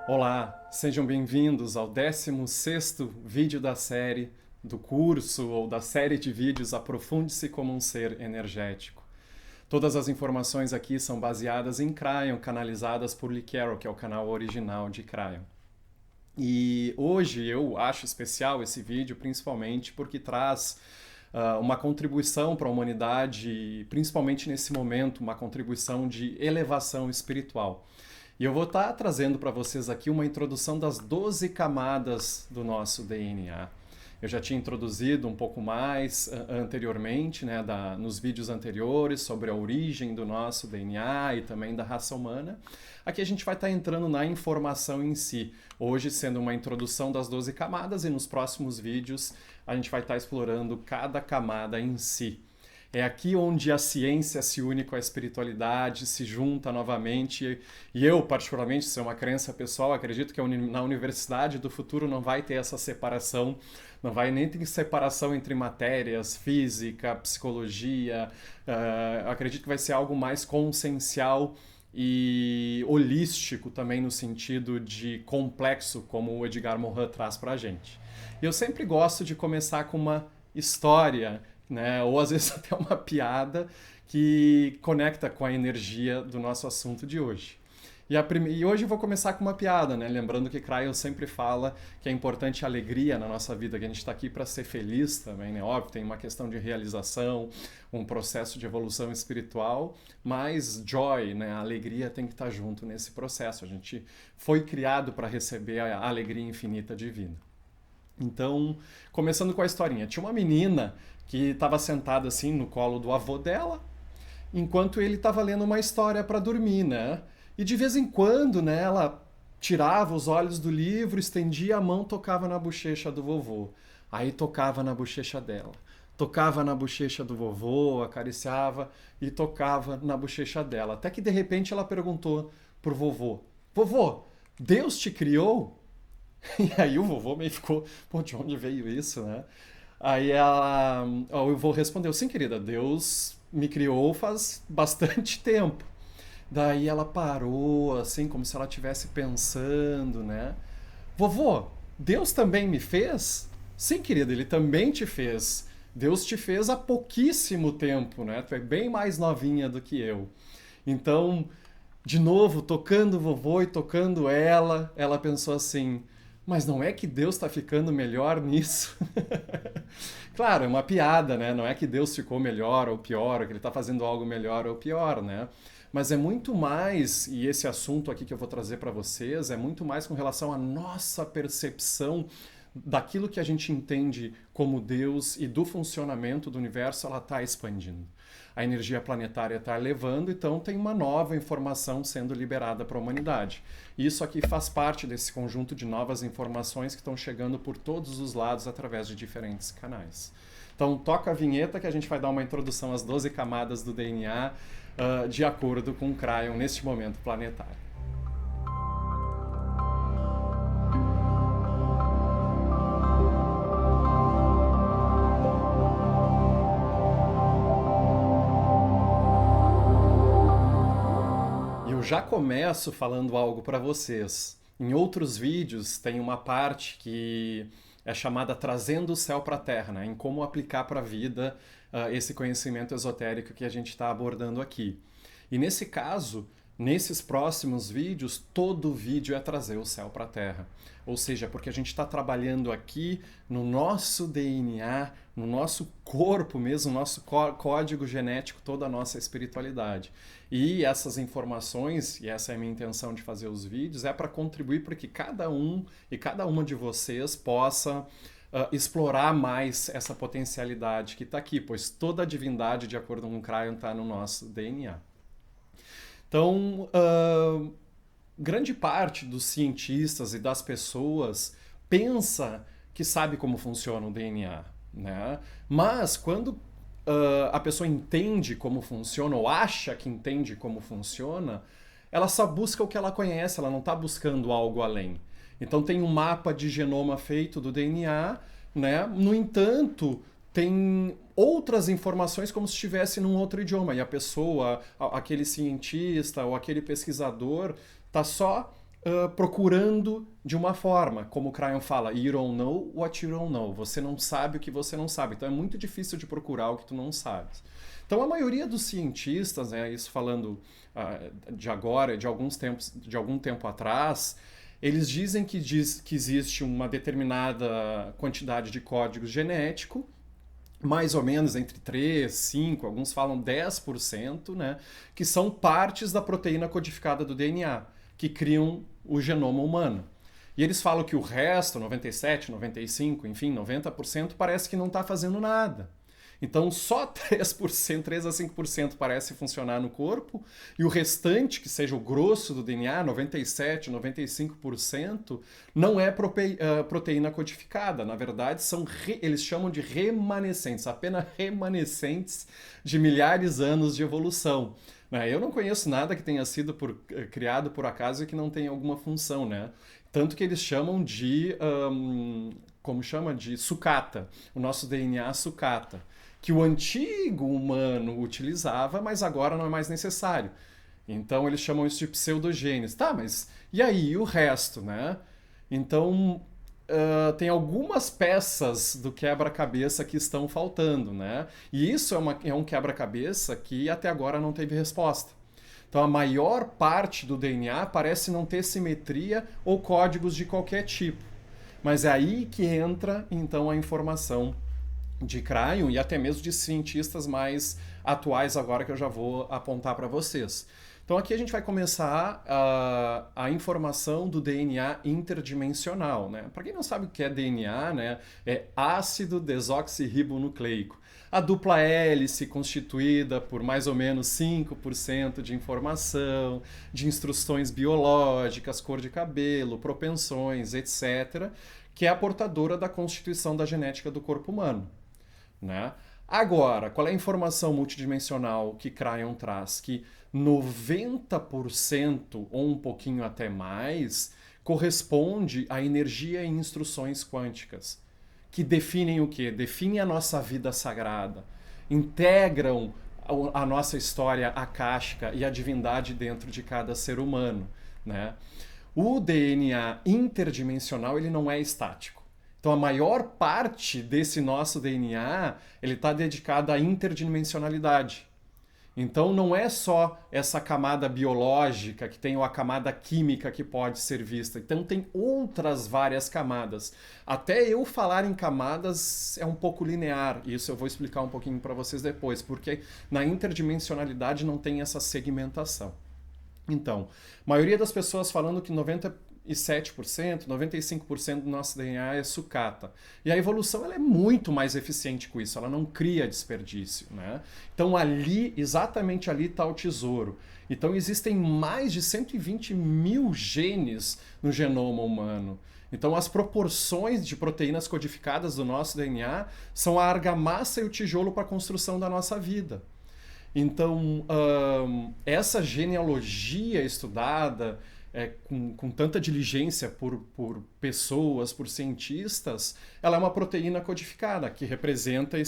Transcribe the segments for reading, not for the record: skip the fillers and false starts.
Olá, sejam bem-vindos ao 16º vídeo da série do curso ou da série de vídeos Aprofunde-se como um ser energético. Todas as informações aqui são baseadas em Cryon, canalizadas por Lee Carroll, que é o canal original de Cryon. E hoje eu acho especial esse vídeo principalmente porque traz uma contribuição para a humanidade, principalmente nesse momento, uma contribuição de elevação espiritual. E eu vou estar trazendo para vocês aqui uma introdução das 12 camadas do nosso DNA. Eu já tinha introduzido um pouco mais anteriormente, né, nos vídeos anteriores, sobre a origem do nosso DNA e também da raça humana. Aqui a gente vai estar entrando na informação em si, hoje sendo uma introdução das 12 camadas, e nos próximos vídeos a gente vai estar explorando cada camada em si. É aqui onde a ciência se une com a espiritualidade, se junta novamente. E eu, particularmente, isso é uma crença pessoal, acredito que na universidade do futuro não vai ter essa separação, não vai nem ter separação entre matérias, física, psicologia. Acredito que vai ser algo mais consciencial e holístico também, no sentido de complexo, como o Edgar Morin traz para a gente. E eu sempre gosto de começar com uma história, né? Ou às vezes até uma piada que conecta com a energia do nosso assunto de hoje. E hoje eu vou começar com uma piada, né? Lembrando que Cryon sempre fala que é importante a alegria na nossa vida, que a gente está aqui para ser feliz também, né? Óbvio, tem uma questão de realização, um processo de evolução espiritual, mas joy, né? A alegria tem que estar junto nesse processo. A gente foi criado para receber a alegria infinita divina. Então, começando com a historinha, tinha uma menina que estava sentada assim no colo do avô dela, enquanto ele estava lendo uma história para dormir, né? E de vez em quando, né, ela tirava os olhos do livro, estendia a mão, tocava na bochecha do vovô. Aí tocava na bochecha dela. Tocava na bochecha do vovô, acariciava e tocava na bochecha dela. Até que de repente ela perguntou pro vovô: Vovô, Deus te criou? E aí o vovô meio ficou: pô, de onde veio isso, né? O vovô respondeu: sim, querida, Deus me criou faz bastante tempo. Daí ela parou, assim, como se ela estivesse pensando, né? Vovô, Deus também me fez? Sim, querida, ele também te fez. Deus te fez há pouquíssimo tempo, né? Tu é bem mais novinha do que eu. Então, de novo, tocando o vovô e tocando ela pensou assim: mas não é que Deus está ficando melhor nisso? Claro, é uma piada, né? Não é que Deus ficou melhor ou pior, ou que ele está fazendo algo melhor ou pior, né? Mas é muito mais, e esse assunto aqui que eu vou trazer para vocês, é muito mais com relação à nossa percepção daquilo que a gente entende como Deus e do funcionamento do universo, ela está expandindo. A energia planetária está elevando, então tem uma nova informação sendo liberada para a humanidade. E isso aqui faz parte desse conjunto de novas informações que estão chegando por todos os lados através de diferentes canais. Então toca a vinheta que a gente vai dar uma introdução às 12 camadas do DNA, de acordo com o Cryon neste momento planetário. E eu já começo falando algo para vocês. Em outros vídeos tem uma parte que é chamada Trazendo o Céu para a Terra, né? Em como aplicar para a vida esse conhecimento esotérico que a gente está abordando aqui. E nesse caso, nesses próximos vídeos, todo vídeo é trazer o céu para a Terra. Ou seja, porque a gente está trabalhando aqui no nosso DNA, no nosso corpo mesmo, no nosso código genético, toda a nossa espiritualidade. E essas informações, e essa é a minha intenção de fazer os vídeos, é para contribuir para que cada um e cada uma de vocês possa explorar mais essa potencialidade que está aqui, pois toda a divindade, de acordo com o Cryon, está no nosso DNA. Então, grande parte dos cientistas e das pessoas pensa que sabe como funciona o DNA, né? Mas quando a pessoa entende como funciona ou acha que entende como funciona, ela só busca o que ela conhece, ela não está buscando algo além. Então tem um mapa de genoma feito do DNA, né? No entanto, tem outras informações como se estivesse num outro idioma. E a pessoa, aquele cientista ou aquele pesquisador, está só procurando de uma forma, como o Cryon fala, you don't know what you don't know. Você não sabe o que você não sabe. Então é muito difícil de procurar o que tu não sabes. Então a maioria dos cientistas, né, isso falando de agora, de algum tempo atrás, eles dizem que existe uma determinada quantidade de código genético, mais ou menos entre 3, 5, alguns falam 10%, né, que são partes da proteína codificada do DNA, que criam o genoma humano. E eles falam que o resto, 97, 95, enfim, 90%, parece que não está fazendo nada. Então só 3%, 3 a 5% parece funcionar no corpo, e o restante, que seja o grosso do DNA, 97, 95%, não é proteína codificada. Na verdade, eles chamam de remanescentes, apenas remanescentes de milhares de anos de evolução. Eu não conheço nada que tenha sido criado por acaso e que não tenha alguma função, né? Tanto que eles chamam de, como chama? De sucata. O nosso DNA sucata, que o antigo humano utilizava, mas agora não é mais necessário. Então eles chamam isso de pseudogenes. Tá, mas e aí o resto, né? Então tem algumas peças do quebra-cabeça que estão faltando, né? E isso é um quebra-cabeça que até agora não teve resposta. Então a maior parte do DNA parece não ter simetria ou códigos de qualquer tipo. Mas é aí que entra então a informação de Cryon e até mesmo de cientistas mais atuais agora que eu já vou apontar para vocês. Então aqui a gente vai começar a informação do DNA interdimensional, né? Para quem não sabe o que é DNA, né? É ácido desoxirribonucleico. A dupla hélice constituída por mais ou menos 5% de informação, de instruções biológicas, cor de cabelo, propensões, etc., que é a portadora da constituição da genética do corpo humano, né? Agora, qual é a informação multidimensional que Cryon traz? Que 90% ou um pouquinho até mais corresponde à energia e instruções quânticas, que definem o quê? Definem a nossa vida sagrada, integram a nossa história akáshica e a divindade dentro de cada ser humano, né? O DNA interdimensional ele não é estático. Então a maior parte desse nosso DNA ele está dedicado à interdimensionalidade. Então não é só essa camada biológica que tem ou a camada química que pode ser vista. Então tem outras várias camadas. Até eu falar em camadas é um pouco linear. Isso eu vou explicar um pouquinho para vocês depois, porque na interdimensionalidade não tem essa segmentação. Então, a maioria das pessoas falando que 97%, 95% do nosso DNA é sucata. E a evolução ela é muito mais eficiente com isso, ela não cria desperdício, né? Então ali, exatamente ali está o tesouro. Então existem mais de 120 mil genes no genoma humano. Então as proporções de proteínas codificadas do nosso DNA são a argamassa e o tijolo para a construção da nossa vida. Então, essa genealogia estudada com tanta diligência por pessoas, por cientistas, ela é uma proteína codificada, que representa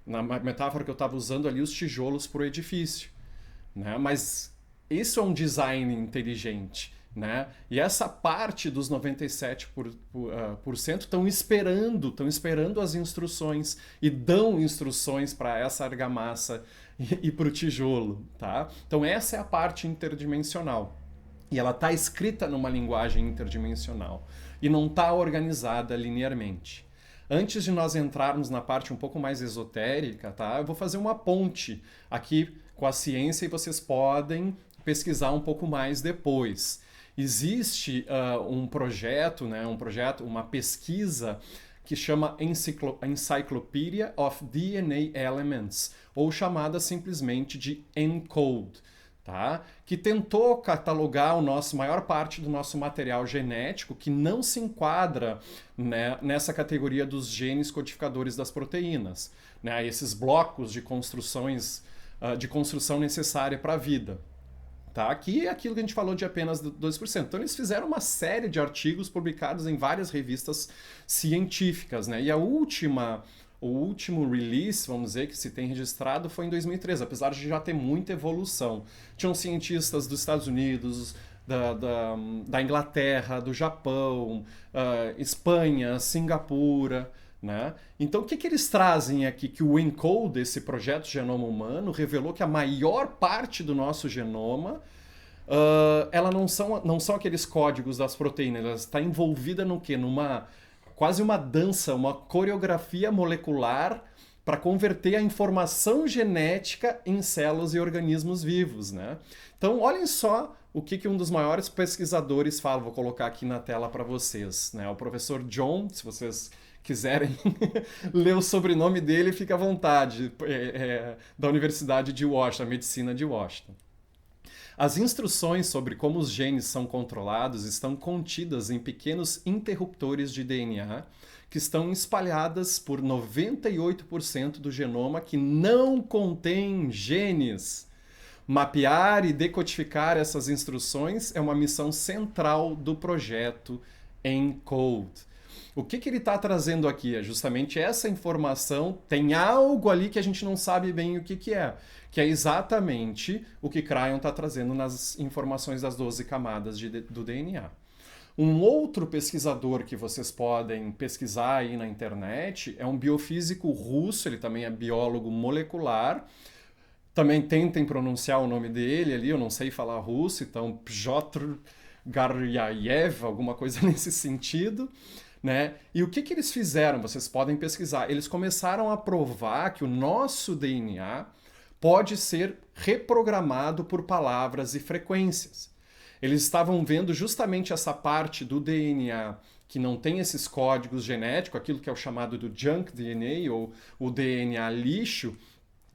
na metáfora que eu estava usando ali, os tijolos para o edifício, né? Mas isso é um design inteligente, né? E essa parte dos 97% estão esperando as instruções e dão instruções para essa argamassa e para o tijolo, tá? Então essa é a parte interdimensional. E ela está escrita numa linguagem interdimensional e não está organizada linearmente. Antes de nós entrarmos na parte um pouco mais esotérica, tá? Eu vou fazer uma ponte aqui com a ciência e vocês podem pesquisar um pouco mais depois. Existe um projeto, uma pesquisa que chama Encyclopedia of DNA Elements, ou chamada simplesmente de ENCODE, tá? Que tentou catalogar maior parte do nosso material genético que não se enquadra, né, nessa categoria dos genes codificadores das proteínas, né? Esses blocos de construção necessária para a vida. Tá? Aqui é aquilo que a gente falou de apenas 2%. Então eles fizeram uma série de artigos publicados em várias revistas científicas, né? E o último release, vamos dizer, que se tem registrado foi em 2013, apesar de já ter muita evolução. Tinham cientistas dos Estados Unidos, da Inglaterra, do Japão, Espanha, Singapura, né? Então, o que eles trazem aqui? Que o ENCODE, esse projeto Genoma Humano, revelou que a maior parte do nosso genoma ela não são aqueles códigos das proteínas, ela está envolvida no quê? Quase uma dança, uma coreografia molecular para converter a informação genética em células e organismos vivos, né? Então, olhem só o que um dos maiores pesquisadores fala, vou colocar aqui na tela para vocês, né? O professor John, se vocês quiserem ler o sobrenome dele, fica à vontade, da Universidade de Washington, Medicina de Washington. As instruções sobre como os genes são controlados estão contidas em pequenos interruptores de DNA que estão espalhadas por 98% do genoma que não contém genes. Mapear e decodificar essas instruções é uma missão central do projeto ENCODE. O que ele está trazendo aqui? É justamente essa informação, tem algo ali que a gente não sabe bem o que é exatamente o que Cryon está trazendo nas informações das 12 camadas do DNA. Um outro pesquisador que vocês podem pesquisar aí na internet é um biofísico russo, ele também é biólogo molecular. Também tentem pronunciar o nome dele ali, eu não sei falar russo, então Piotr Garyaev, alguma coisa nesse sentido. Né? E o que eles fizeram? Vocês podem pesquisar. Eles começaram a provar que o nosso DNA pode ser reprogramado por palavras e frequências. Eles estavam vendo justamente essa parte do DNA que não tem esses códigos genéticos, aquilo que é o chamado do junk DNA ou o DNA lixo,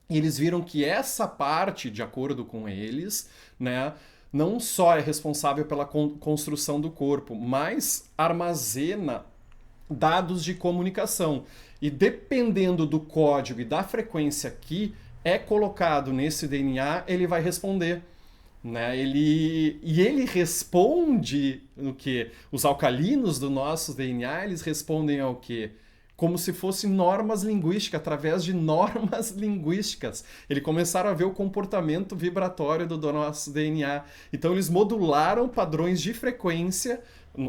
e eles viram que essa parte, de acordo com eles, né, não só é responsável pela construção do corpo, mas armazena dados de comunicação. E dependendo do código e da frequência que é colocado nesse DNA, ele vai responder. Né? Ele responde no que? Os alcalinos do nosso DNA, eles respondem ao quê? Como se fossem normas linguísticas, através de normas linguísticas. Eles começaram a ver o comportamento vibratório do nosso DNA. Então eles modularam padrões de frequência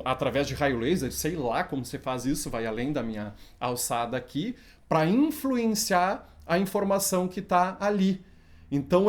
através de raio laser, sei lá como você faz isso, vai além da minha alçada aqui, para influenciar a informação que está ali. Então,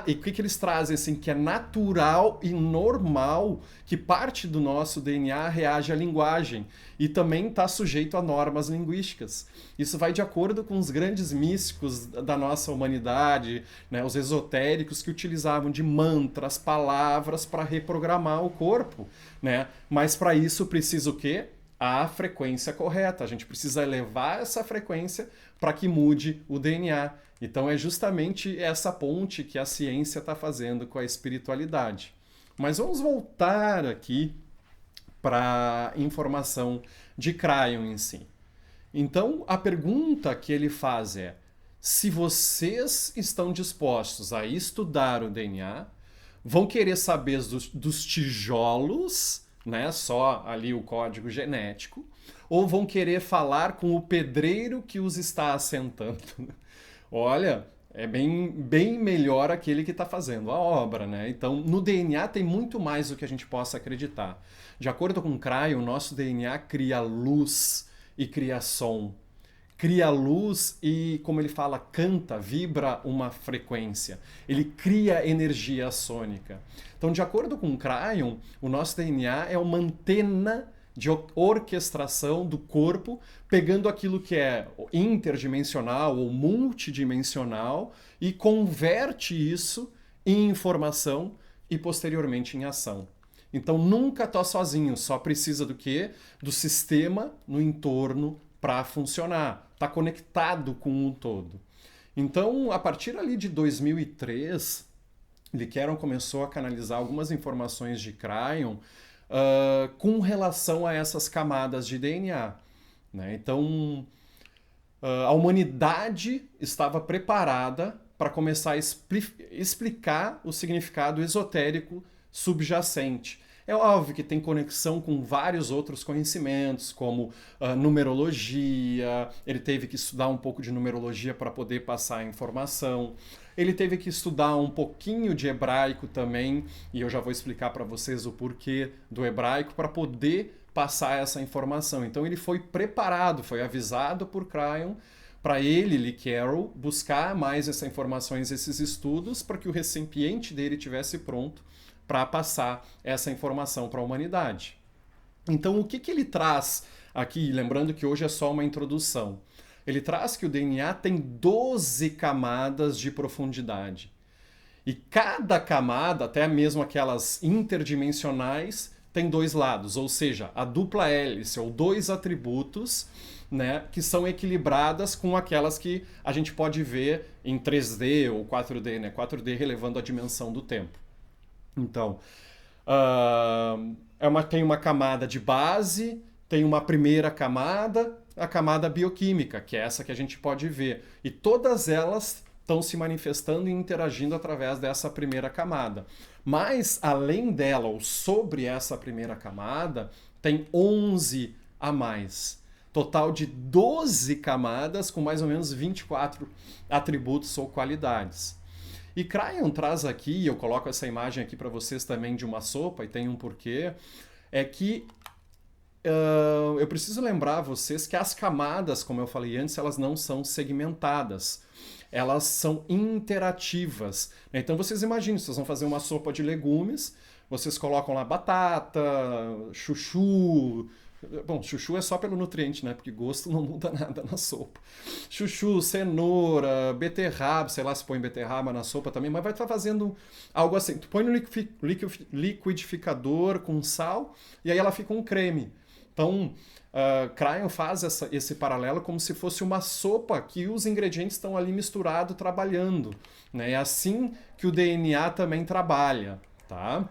e o que eles trazem? Assim, que é natural e normal que parte do nosso DNA reage à linguagem e também está sujeito a normas linguísticas. Isso vai de acordo com os grandes místicos da nossa humanidade, né, os esotéricos que utilizavam de mantras, palavras para reprogramar o corpo. Né? Mas para isso precisa o quê? A frequência correta. A gente precisa elevar essa frequência para que mude o DNA. Então é justamente essa ponte que a ciência está fazendo com a espiritualidade. Mas vamos voltar aqui para a informação de Cryon em si. Então a pergunta que ele faz é: se vocês estão dispostos a estudar o DNA, vão querer saber dos tijolos, né, só ali o código genético, ou vão querer falar com o pedreiro que os está assentando? Olha, é bem melhor aquele que está fazendo a obra, né? Então, no DNA tem muito mais do que a gente possa acreditar. De acordo com Cryon, o nosso DNA cria luz e cria som. Cria luz e, como ele fala, canta, vibra uma frequência. Ele cria energia sônica. Então, de acordo com Cryon, o nosso DNA é uma antena de orquestração do corpo, pegando aquilo que é interdimensional ou multidimensional e converte isso em informação e posteriormente em ação. Então nunca está sozinho, só precisa do quê? Do sistema no entorno para funcionar. Está conectado com um todo. Então, a partir ali de 2003, Liqueron começou a canalizar algumas informações de Cryon com relação a essas camadas de DNA. Né? Então, a humanidade estava preparada para começar a explicar o significado esotérico subjacente. É óbvio que tem conexão com vários outros conhecimentos, como numerologia, ele teve que estudar um pouco de numerologia para poder passar a informação. Ele teve que estudar um pouquinho de hebraico também, e eu já vou explicar para vocês o porquê do hebraico, para poder passar essa informação. Então ele foi preparado, foi avisado por Cryon para ele, Lee Carroll, buscar mais essas informações, esses estudos, para que o recipiente dele tivesse pronto para passar essa informação para a humanidade. Então o que ele traz aqui, lembrando que hoje é só uma introdução, ele traz que o DNA tem 12 camadas de profundidade. E cada camada, até mesmo aquelas interdimensionais, tem dois lados, ou seja, a dupla hélice, ou dois atributos, né, que são equilibradas com aquelas que a gente pode ver em 3D ou 4D, né, 4D relevando a dimensão do tempo. Então, tem uma camada de base, tem uma primeira camada, a camada bioquímica, que é essa que a gente pode ver. E todas elas estão se manifestando e interagindo através dessa primeira camada. Mas, além dela, ou sobre essa primeira camada, tem 11 a mais. Total de 12 camadas com mais ou menos 24 atributos ou qualidades. E Cryon traz aqui, eu coloco essa imagem aqui para vocês também de uma sopa, e tem um porquê, é que eu preciso lembrar a vocês que as camadas, como eu falei antes, elas não são segmentadas. Elas são interativas. Então vocês imaginem, vocês vão fazer uma sopa de legumes, vocês colocam lá batata, chuchu. Bom, chuchu é só pelo nutriente, né? Porque gosto não muda nada na sopa. Chuchu, cenoura, beterraba, sei lá se põe beterraba na sopa também, mas vai estar fazendo algo assim. Tu põe no liquidificador com sal e aí ela fica um creme. Então, Cryon faz esse paralelo como se fosse uma sopa que os ingredientes estão ali misturados, trabalhando. Né? É assim que o DNA também trabalha, tá?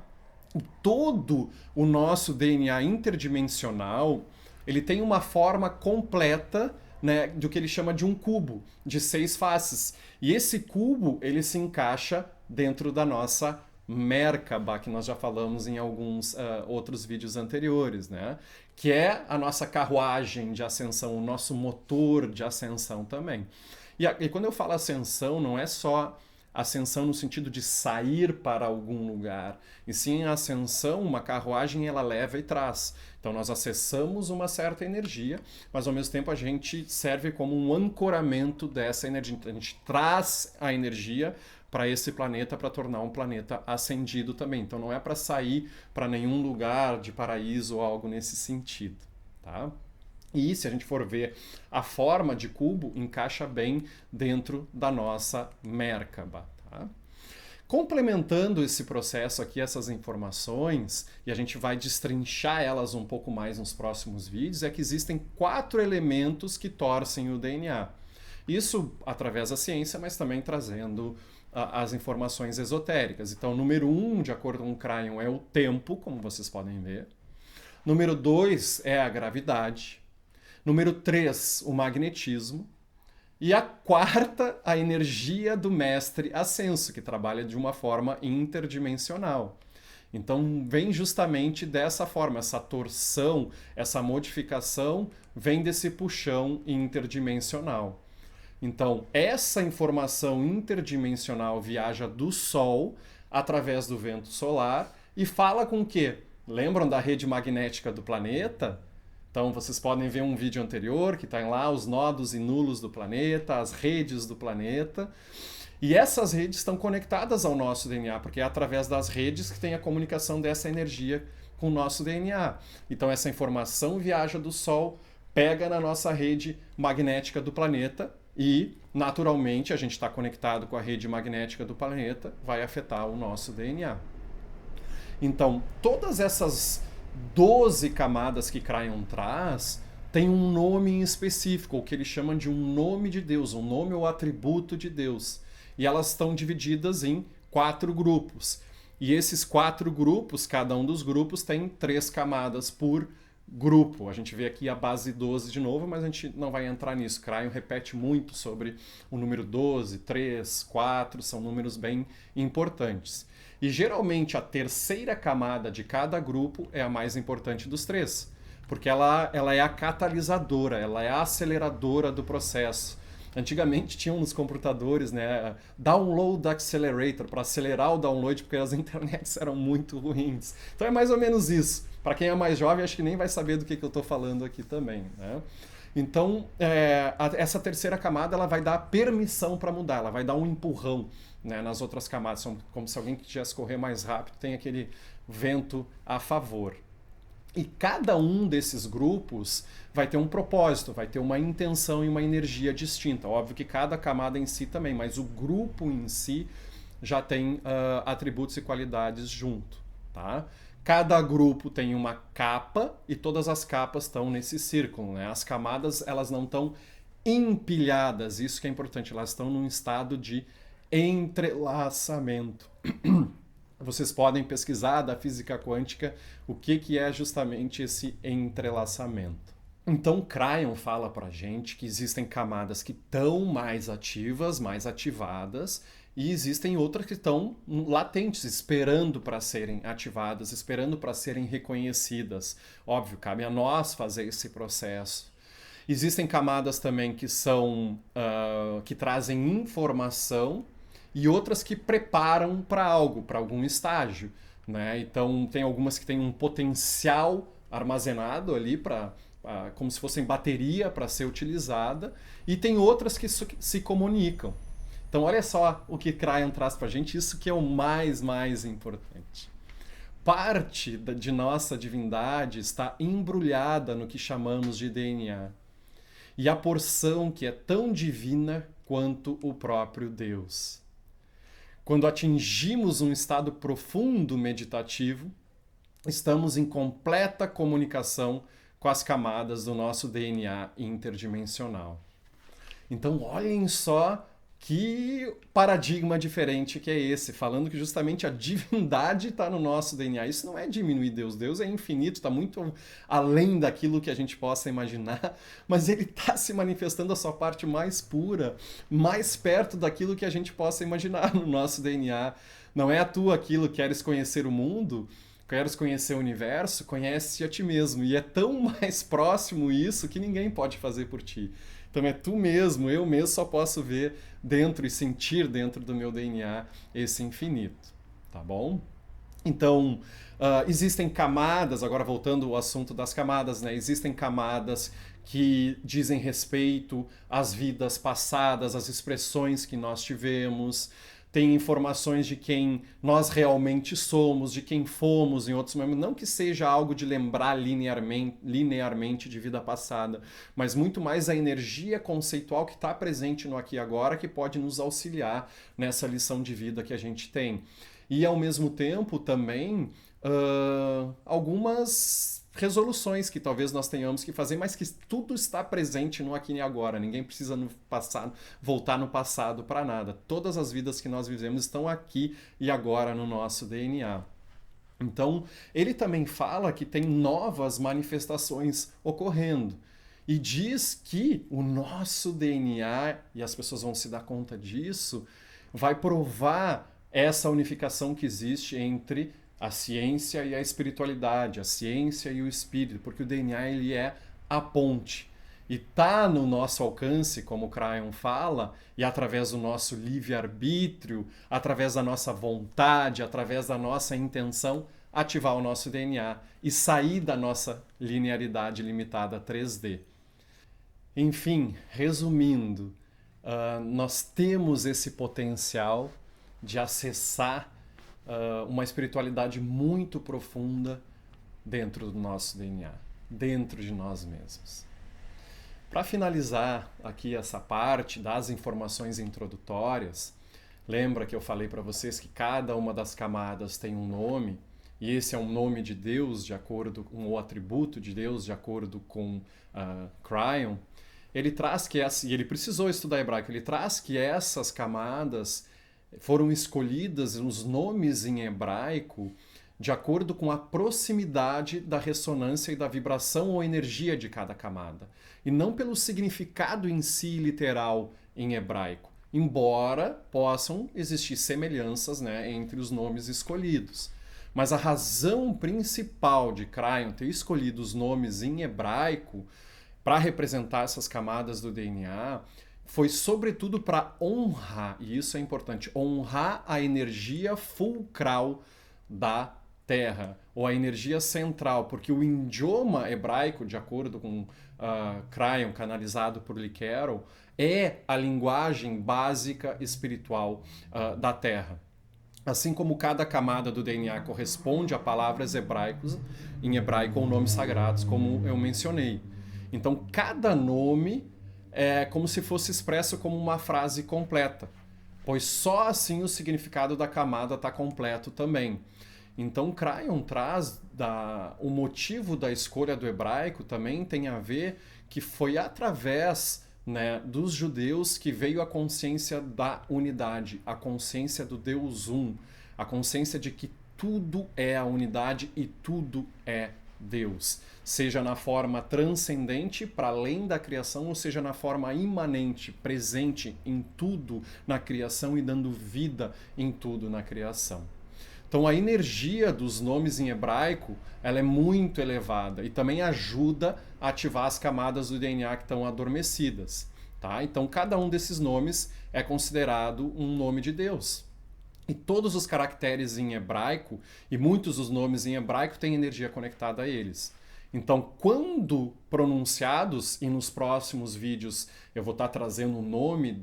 Todo o nosso DNA interdimensional, ele tem uma forma completa, né, do que ele chama de um cubo, de 6 faces. E esse cubo, ele se encaixa dentro da nossa Merkaba, que nós já falamos em alguns outros vídeos anteriores, né? Que é a nossa carruagem de ascensão, o nosso motor de ascensão também. E quando eu falo ascensão, não é só ascensão no sentido de sair para algum lugar, e sim a ascensão, uma carruagem, ela leva e traz. Então nós acessamos uma certa energia, mas ao mesmo tempo a gente serve como um ancoramento dessa energia. Então, a gente traz a energia para esse planeta para tornar um planeta ascendido também. Então não é para sair para nenhum lugar de paraíso ou algo nesse sentido, tá? E se a gente for ver a forma de cubo, encaixa bem dentro da nossa Merkaba, tá? Complementando esse processo aqui, essas informações, e a gente vai destrinchar elas um pouco mais nos próximos vídeos, é que existem 4 elementos que torcem o DNA. Isso através da ciência, mas também trazendo as informações esotéricas. Então, número 1, de acordo com o Cryon, é o tempo, como vocês podem ver. Número 2 é a gravidade. Número 3, o magnetismo. E a quarta, a energia do mestre ascenso, que trabalha de uma forma interdimensional. Então, vem justamente dessa forma, essa torção, essa modificação, vem desse puxão interdimensional. Então, essa informação interdimensional viaja do Sol através do vento solar e fala com o quê? Lembram da rede magnética do planeta? Então, vocês podem ver um vídeo anterior que tem lá os nodos e nulos do planeta, as redes do planeta. E essas redes estão conectadas ao nosso DNA, porque é através das redes que tem a comunicação dessa energia com o nosso DNA. Então, essa informação viaja do Sol, pega na nossa rede magnética do planeta e, naturalmente, a gente está conectado com a rede magnética do planeta, vai afetar o nosso DNA. Então, todas essas 12 camadas que Cryon traz tem um nome em específico, o que eles chamam de um nome de Deus, um nome ou atributo de Deus. E elas estão divididas em 4 grupos. E esses 4 grupos, cada um dos grupos tem 3 camadas por grupo. A gente vê aqui a base 12 de novo, mas a gente não vai entrar nisso. Cryon repete muito sobre o número 12, 3, 4, são números bem importantes. E geralmente a terceira camada de cada grupo é a mais importante dos três, porque ela é a catalisadora, ela é a aceleradora do processo. Antigamente tinham nos computadores, né, Download Accelerator, para acelerar o download, porque as internets eram muito ruins. Então é mais ou menos isso. Para quem é mais jovem, acho que nem vai saber do que eu estou falando aqui também, né? Então, essa terceira camada ela vai dar permissão para mudar, ela vai dar um empurrão, né, nas outras camadas. São como se alguém que quisesse correr mais rápido tem aquele vento a favor. E cada um desses grupos vai ter um propósito, vai ter uma intenção e uma energia distinta. Óbvio que cada camada em si também, mas o grupo em si já tem atributos e qualidades junto, tá? Cada grupo tem uma capa e todas as capas estão nesse círculo, né? As camadas, elas não estão empilhadas, isso que é importante, elas estão num estado de entrelaçamento. Vocês podem pesquisar da física quântica o que é justamente esse entrelaçamento. Então, Cryon fala pra gente que existem camadas que estão mais ativas, mais ativadas, e existem outras que estão latentes, esperando para serem ativadas, esperando para serem reconhecidas. Óbvio, cabe a nós fazer esse processo. Existem camadas também que são que trazem informação e outras que preparam para algo, para algum estágio, né? Então tem algumas que têm um potencial armazenado ali para como se fossem bateria para ser utilizada, e tem outras que se comunicam. Então olha só o que Cryon traz para a gente, isso que é o mais importante. Parte de nossa divindade está embrulhada no que chamamos de DNA. E a porção que é tão divina quanto o próprio Deus. Quando atingimos um estado profundo meditativo, estamos em completa comunicação com as camadas do nosso DNA interdimensional. Então, olhem só que paradigma diferente que é esse, falando que justamente a divindade está no nosso DNA. Isso não é diminuir Deus. Deus é infinito, está muito além daquilo que a gente possa imaginar, mas ele está se manifestando a sua parte mais pura, mais perto daquilo que a gente possa imaginar no nosso DNA. Não é a tua aquilo, queres conhecer o mundo, queres conhecer o universo, conhece a ti mesmo. E é tão mais próximo isso que ninguém pode fazer por ti. Então é tu mesmo, eu mesmo só posso ver dentro e sentir dentro do meu DNA esse infinito, tá bom? Então, existem camadas, agora voltando ao assunto das camadas, né? Existem camadas que dizem respeito às vidas passadas, às expressões que nós tivemos, tem informações de quem nós realmente somos, de quem fomos em outros momentos. Não que seja algo de lembrar linearmente de vida passada, mas muito mais a energia conceitual que está presente no aqui e agora, que pode nos auxiliar nessa lição de vida que a gente tem. E, ao mesmo tempo, também algumas resoluções que talvez nós tenhamos que fazer, mas que tudo está presente no aqui e agora. Ninguém precisa voltar no passado para nada. Todas as vidas que nós vivemos estão aqui e agora no nosso DNA. Então, ele também fala que tem novas manifestações ocorrendo. E diz que o nosso DNA, e as pessoas vão se dar conta disso, vai provar essa unificação que existe entre a ciência e a espiritualidade, a ciência e o espírito, porque o DNA ele é a ponte. E está no nosso alcance, como o Cryon fala, e através do nosso livre-arbítrio, através da nossa vontade, através da nossa intenção, ativar o nosso DNA e sair da nossa linearidade limitada 3D. Enfim, resumindo, nós temos esse potencial de acessar uma espiritualidade muito profunda dentro do nosso DNA, dentro de nós mesmos. Para finalizar aqui essa parte das informações introdutórias, lembra que eu falei para vocês que cada uma das camadas tem um nome, e esse é um nome de Deus, de acordo com o atributo de Deus, de acordo com Cryon. Ele traz que e ele precisou estudar hebraico, ele traz que essas camadas foram escolhidas, os nomes em hebraico, de acordo com a proximidade da ressonância e da vibração ou energia de cada camada, e não pelo significado em si literal em hebraico, embora possam existir semelhanças, né, entre os nomes escolhidos. Mas a razão principal de Kryon ter escolhido os nomes em hebraico para representar essas camadas do DNA foi sobretudo para honrar, e isso é importante, honrar a energia fulcral da Terra, ou a energia central, porque o idioma hebraico, de acordo com Kryon, canalizado por Lee Carroll, é a linguagem básica espiritual da Terra. Assim como cada camada do DNA corresponde a palavras hebraicas, em hebraico ou nomes sagrados, como eu mencionei. Então, cada nome é como se fosse expresso como uma frase completa, pois só assim o significado da camada está completo também. Então, Kryon traz o motivo da escolha do hebraico também tem a ver que foi através, né, dos judeus que veio a consciência da unidade, a consciência do Deus Um, a consciência de que tudo é a unidade e tudo é Deus, seja na forma transcendente para além da criação, ou seja na forma imanente, presente em tudo na criação e dando vida em tudo na criação. Então a energia dos nomes em hebraico ela é muito elevada e também ajuda a ativar as camadas do DNA que estão adormecidas. Tá? Então cada um desses nomes é considerado um nome de Deus. E todos os caracteres em hebraico e muitos dos nomes em hebraico têm energia conectada a eles. Então, quando pronunciados, e nos próximos vídeos eu vou estar trazendo o nome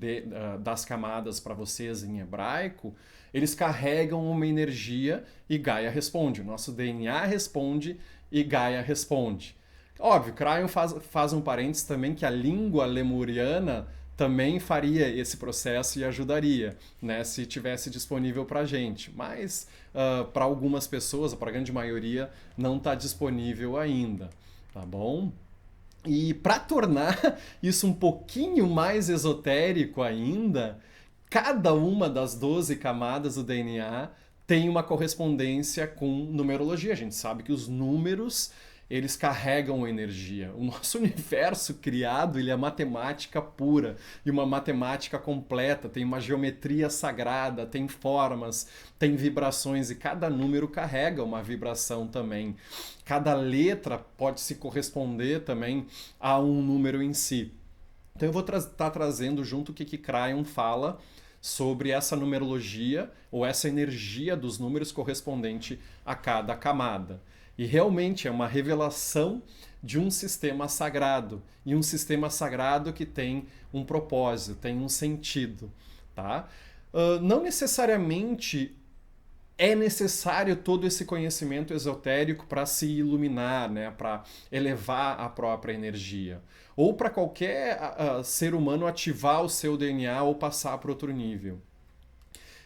das camadas para vocês em hebraico, eles carregam uma energia e Gaia responde. O nosso DNA responde e Gaia responde. Óbvio, Kryon faz um parênteses também que a língua lemuriana também faria esse processo e ajudaria, né, se tivesse disponível para a gente. Mas para algumas pessoas, para a grande maioria, não está disponível ainda, tá bom? E para tornar isso um pouquinho mais esotérico ainda, cada uma das 12 camadas do DNA tem uma correspondência com numerologia. A gente sabe que os números eles carregam energia. O nosso universo criado ele é matemática pura e uma matemática completa, tem uma geometria sagrada, tem formas, tem vibrações e cada número carrega uma vibração também. Cada letra pode se corresponder também a um número em si. Então eu vou estar trazendo junto o que Kryon fala sobre essa numerologia ou essa energia dos números correspondente a cada camada. E realmente é uma revelação de um sistema sagrado. E um sistema sagrado que tem um propósito, tem um sentido. Tá? Não necessariamente é necessário todo esse conhecimento esotérico para se iluminar, né? Para elevar a própria energia. Ou para qualquer ser humano ativar o seu DNA ou passar para outro nível.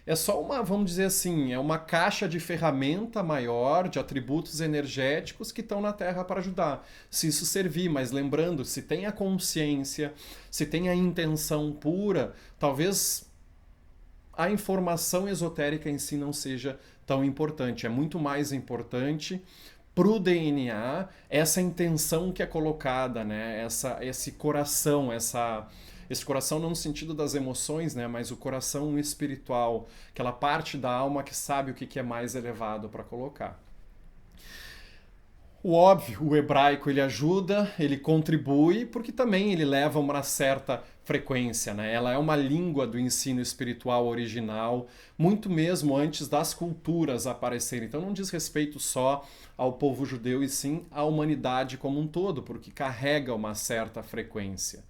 É só uma, vamos dizer assim, é uma caixa de ferramenta maior, de atributos energéticos que estão na Terra para ajudar. Se isso servir, mas lembrando, se tem a consciência, se tem a intenção pura, talvez a informação esotérica em si não seja tão importante. É muito mais importante para o DNA essa intenção que é colocada, né? Esse coração, esse coração não no sentido das emoções, né? Mas o coração espiritual, aquela parte da alma que sabe o que é mais elevado para colocar. O óbvio, o hebraico ele ajuda, ele contribui, porque também ele leva uma certa frequência, né? Ela é uma língua do ensino espiritual original, muito mesmo antes das culturas aparecerem. Então não diz respeito só ao povo judeu e sim à humanidade como um todo, porque carrega uma certa frequência.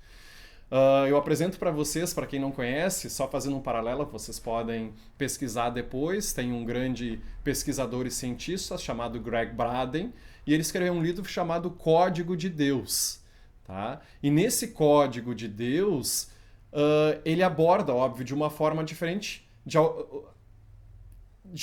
Eu apresento para vocês, para quem não conhece, só fazendo um paralelo, vocês podem pesquisar depois, tem um grande pesquisador e cientista chamado Greg Braden, e ele escreveu um livro chamado Código de Deus. Tá? E nesse Código de Deus, ele aborda, óbvio, de uma forma diferente, de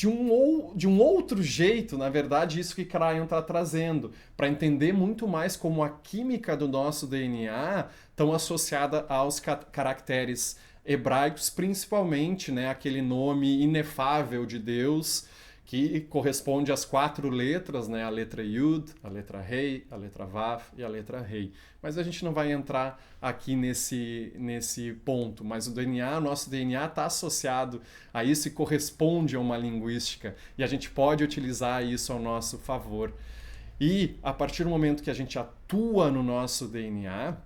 um outro jeito, na verdade, isso que Kryon está trazendo, para entender muito mais como a química do nosso DNA estão associada aos caracteres hebraicos, principalmente, né, aquele nome inefável de Deus, que corresponde às 4 letras, né? A letra Yud, a letra Rei, a letra Vav e a letra Rei. Mas a gente não vai entrar aqui nesse ponto. Mas o nosso DNA está associado a isso e corresponde a uma linguística. E a gente pode utilizar isso ao nosso favor. E a partir do momento que a gente atua no nosso DNA,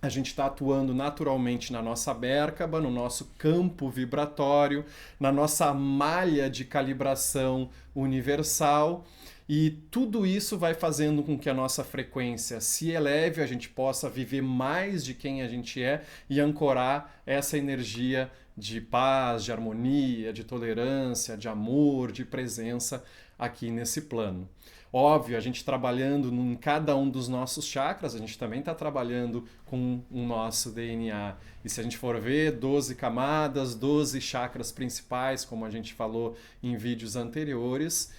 a gente está atuando naturalmente na nossa Merkaba, no nosso campo vibratório, na nossa malha de calibração universal, e tudo isso vai fazendo com que a nossa frequência se eleve, a gente possa viver mais de quem a gente é e ancorar essa energia de paz, de harmonia, de tolerância, de amor, de presença aqui nesse plano. Óbvio, a gente trabalhando em cada um dos nossos chakras, a gente também está trabalhando com o nosso DNA. E se a gente for ver, 12 camadas, 12 chakras principais, como a gente falou em vídeos anteriores,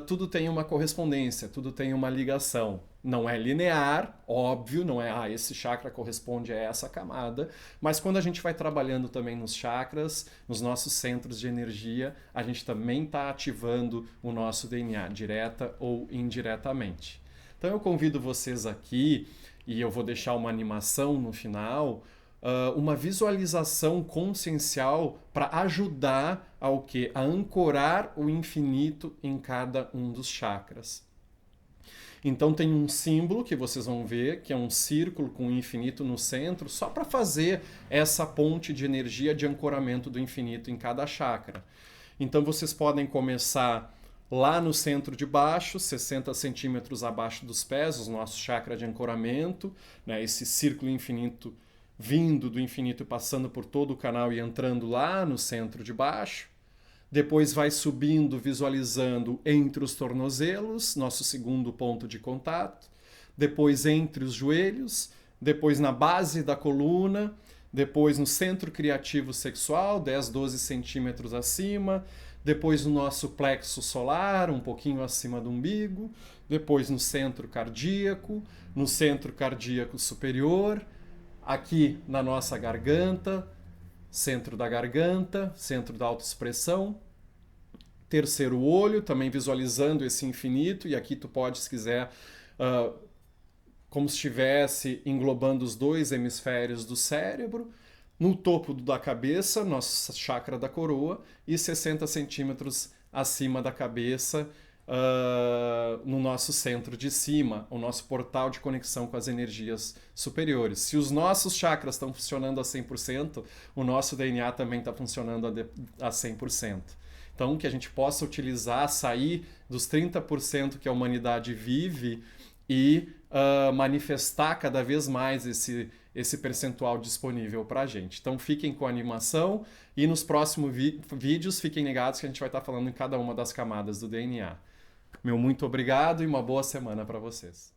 tudo tem uma correspondência, tudo tem uma ligação. Não é linear, óbvio, não é esse chakra corresponde a essa camada, mas quando a gente vai trabalhando também nos chakras, nos nossos centros de energia, a gente também está ativando o nosso DNA, direta ou indiretamente. Então eu convido vocês aqui, e eu vou deixar uma animação no final, uma visualização consciencial para ajudar ao quê? A ancorar o infinito em cada um dos chakras. Então tem um símbolo que vocês vão ver, que é um círculo com o infinito no centro, só para fazer essa ponte de energia de ancoramento do infinito em cada chakra. Então vocês podem começar lá no centro de baixo, 60 centímetros abaixo dos pés, o nosso chakra de ancoramento, né, esse círculo infinito vindo do infinito e passando por todo o canal e entrando lá no centro de baixo. Depois vai subindo, visualizando entre os tornozelos, nosso segundo ponto de contato. Depois entre os joelhos, depois na base da coluna, depois no centro criativo sexual, 10, 12 centímetros acima. Depois no nosso plexo solar, um pouquinho acima do umbigo. Depois no centro cardíaco superior. Aqui na nossa garganta, centro da garganta, centro da autoexpressão. Terceiro olho, também visualizando esse infinito, e aqui tu pode, se quiser, como se estivesse englobando os 2 hemisférios do cérebro. No topo da cabeça, nosso chakra da coroa, e 60 centímetros acima da cabeça, no nosso centro de cima, o nosso portal de conexão com as energias superiores. Se os nossos chakras estão funcionando a 100%, o nosso DNA também está funcionando a 100%. Então, que a gente possa utilizar, sair dos 30% que a humanidade vive e manifestar cada vez mais esse percentual disponível para a gente. Então, fiquem com a animação e nos próximos vídeos fiquem ligados que a gente vai estar falando em cada uma das camadas do DNA. Meu muito obrigado e uma boa semana para vocês.